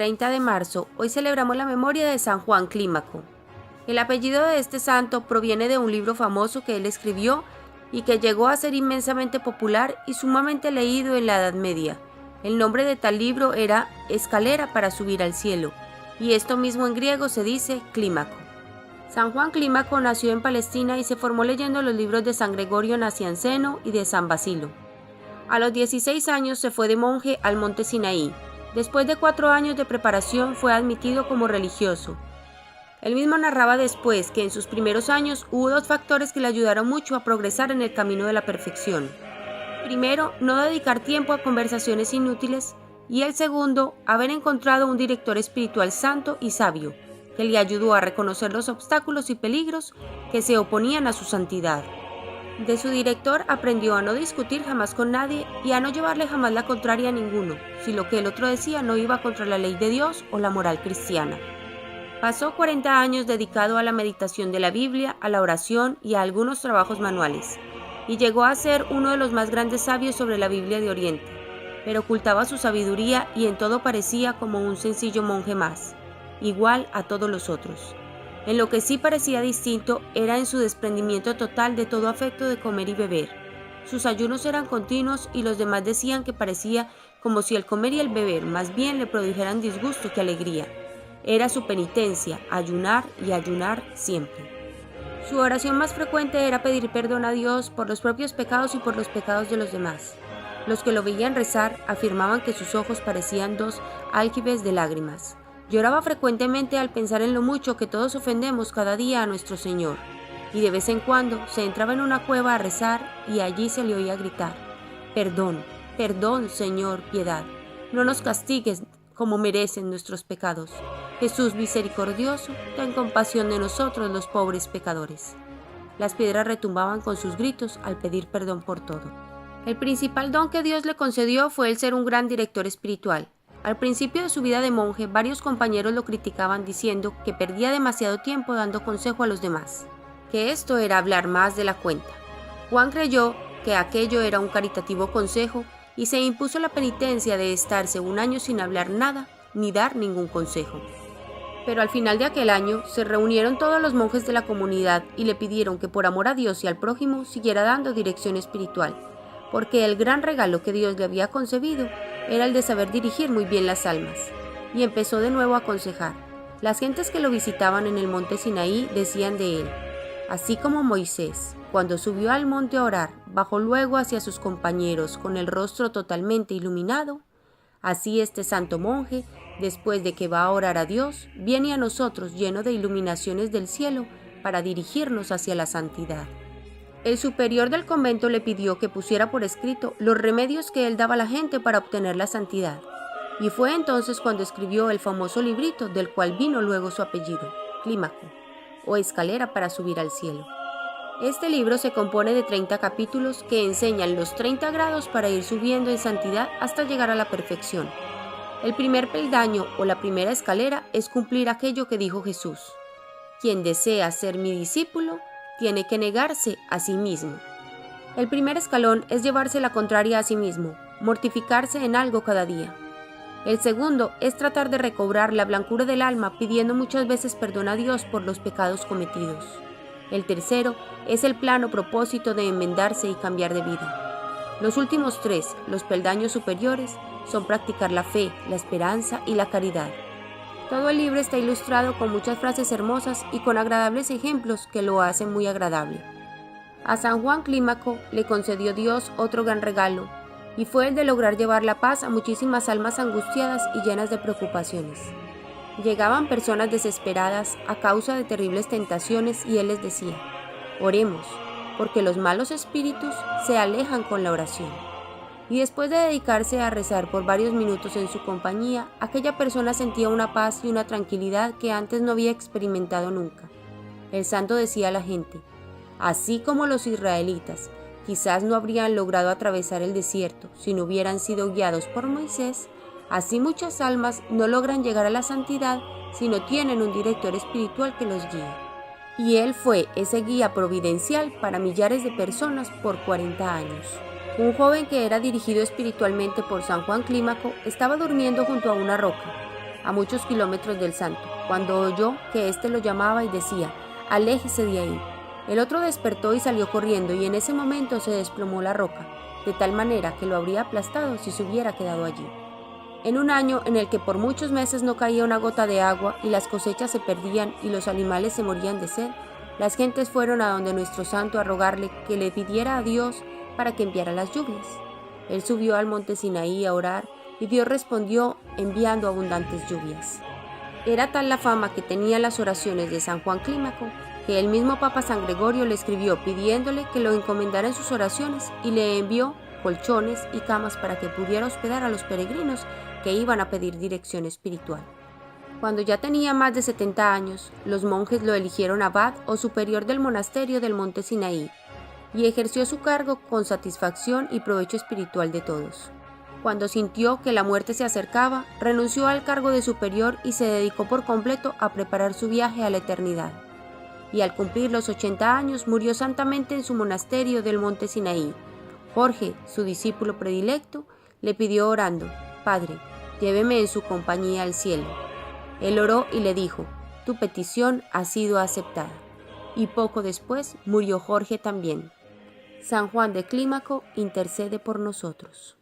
30 de marzo, hoy celebramos la memoria de San Juan Clímaco. El apellido de este santo proviene de un libro famoso que él escribió y que llegó a ser inmensamente popular y sumamente leído en la Edad Media. El nombre de tal libro era Escalera para subir al cielo, y esto mismo en griego se dice Clímaco. San Juan Clímaco nació en Palestina y se formó leyendo los libros de San Gregorio Nacianceno y de San Basilio. A los 16 años se fue de monje al monte Sinaí. Después de 4 años de preparación fue admitido como religioso. Él mismo narraba después que en sus primeros años hubo 2 factores que le ayudaron mucho a progresar en el camino de la perfección. Primero, no dedicar tiempo a conversaciones inútiles, y el segundo, haber encontrado un director espiritual santo y sabio, que le ayudó a reconocer los obstáculos y peligros que se oponían a su santidad. De su director aprendió a no discutir jamás con nadie y a no llevarle jamás la contraria a ninguno, si lo que el otro decía no iba contra la ley de Dios o la moral cristiana. Pasó 40 años dedicado a la meditación de la Biblia, a la oración y a algunos trabajos manuales, y llegó a ser uno de los más grandes sabios sobre la Biblia de Oriente, pero ocultaba su sabiduría y en todo parecía como un sencillo monje más, igual a todos los otros. En lo que sí parecía distinto era en su desprendimiento total de todo afecto de comer y beber. Sus ayunos eran continuos y los demás decían que parecía como si el comer y el beber más bien le produjeran disgusto que alegría. Era su penitencia, ayunar y ayunar siempre. Su oración más frecuente era pedir perdón a Dios por los propios pecados y por los pecados de los demás. Los que lo veían rezar afirmaban que sus ojos parecían 2 aljibes de lágrimas. Lloraba frecuentemente al pensar en lo mucho que todos ofendemos cada día a nuestro Señor, y de vez en cuando se entraba en una cueva a rezar y allí se le oía gritar: «Perdón, perdón, Señor, piedad, no nos castigues como merecen nuestros pecados. Jesús misericordioso, ten compasión de nosotros los pobres pecadores». Las piedras retumbaban con sus gritos al pedir perdón por todo. El principal don que Dios le concedió fue el ser un gran director espiritual. Al principio de su vida de monje, varios compañeros lo criticaban diciendo que perdía demasiado tiempo dando consejo a los demás, que esto era hablar más de la cuenta. Juan creyó que aquello era un caritativo consejo y se impuso la penitencia de estarse 1 año sin hablar nada ni dar ningún consejo. Pero al final de aquel año se reunieron todos los monjes de la comunidad y le pidieron que por amor a Dios y al prójimo siguiera dando dirección espiritual, porque el gran regalo que Dios le había concebido era el de saber dirigir muy bien las almas, y empezó de nuevo a aconsejar. Las gentes que lo visitaban en el monte Sinaí decían de él: así como Moisés, cuando subió al monte a orar, bajó luego hacia sus compañeros con el rostro totalmente iluminado, así este santo monje, después de que va a orar a Dios, viene a nosotros lleno de iluminaciones del cielo para dirigirnos hacia la santidad. El superior del convento le pidió que pusiera por escrito los remedios que él daba a la gente para obtener la santidad, y fue entonces cuando escribió el famoso librito del cual vino luego su apellido, Clímaco, o Escalera para subir al cielo. Este libro se compone de 30 capítulos que enseñan los 30 grados para ir subiendo en santidad hasta llegar a la perfección. El primer peldaño o la primera escalera es cumplir aquello que dijo Jesús: quien desea ser mi discípulo, tiene que negarse a sí mismo. El primer escalón es llevarse la contraria a sí mismo, mortificarse en algo cada día. El segundo es tratar de recobrar la blancura del alma pidiendo muchas veces perdón a Dios por los pecados cometidos. El tercero es el plano propósito de enmendarse y cambiar de vida. Los últimos 3, los peldaños superiores, son practicar la fe, la esperanza y la caridad. Todo el libro está ilustrado con muchas frases hermosas y con agradables ejemplos que lo hacen muy agradable. A San Juan Clímaco le concedió Dios otro gran regalo, y fue el de lograr llevar la paz a muchísimas almas angustiadas y llenas de preocupaciones. Llegaban personas desesperadas a causa de terribles tentaciones y él les decía: oremos, porque los malos espíritus se alejan con la oración. Y después de dedicarse a rezar por varios minutos en su compañía, aquella persona sentía una paz y una tranquilidad que antes no había experimentado nunca. El santo decía a la gente: así como los israelitas quizás no habrían logrado atravesar el desierto si no hubieran sido guiados por Moisés, así muchas almas no logran llegar a la santidad si no tienen un director espiritual que los guíe. Y él fue ese guía providencial para millares de personas por 40 años. Un joven que era dirigido espiritualmente por San Juan Clímaco estaba durmiendo junto a una roca. a muchos kilómetros del santo, cuando oyó que éste lo llamaba y decía: «Aléjese de ahí». El otro despertó y salió corriendo, y en ese momento se desplomó la roca, de tal manera que lo habría aplastado si se hubiera quedado allí. En un año en el que por muchos meses no caía una gota de agua y las cosechas se perdían y los animales se morían de sed, las gentes fueron a donde nuestro santo a rogarle que le pidiera a Dios para que enviara las lluvias. Él subió al monte Sinaí a orar y Dios respondió enviando abundantes lluvias. Era tal la fama que tenían las oraciones de San Juan Clímaco que el mismo Papa San Gregorio le escribió pidiéndole que lo encomendara en sus oraciones y le envió colchones y camas para que pudiera hospedar a los peregrinos que iban a pedir dirección espiritual. Cuando ya tenía más de 70 años, los monjes lo eligieron abad o superior del monasterio del monte Sinaí y ejerció su cargo con satisfacción y provecho espiritual de todos. Cuando sintió que la muerte se acercaba, renunció al cargo de superior y se dedicó por completo a preparar su viaje a la eternidad. Y al cumplir los 80 años murió santamente en su monasterio del monte Sinaí. Jorge, su discípulo predilecto, le pidió orando: «Padre, lléveme en su compañía al cielo». Él oró y le dijo: «Tu petición ha sido aceptada». Y poco después murió Jorge también. San Juan de Clímaco intercede por nosotros.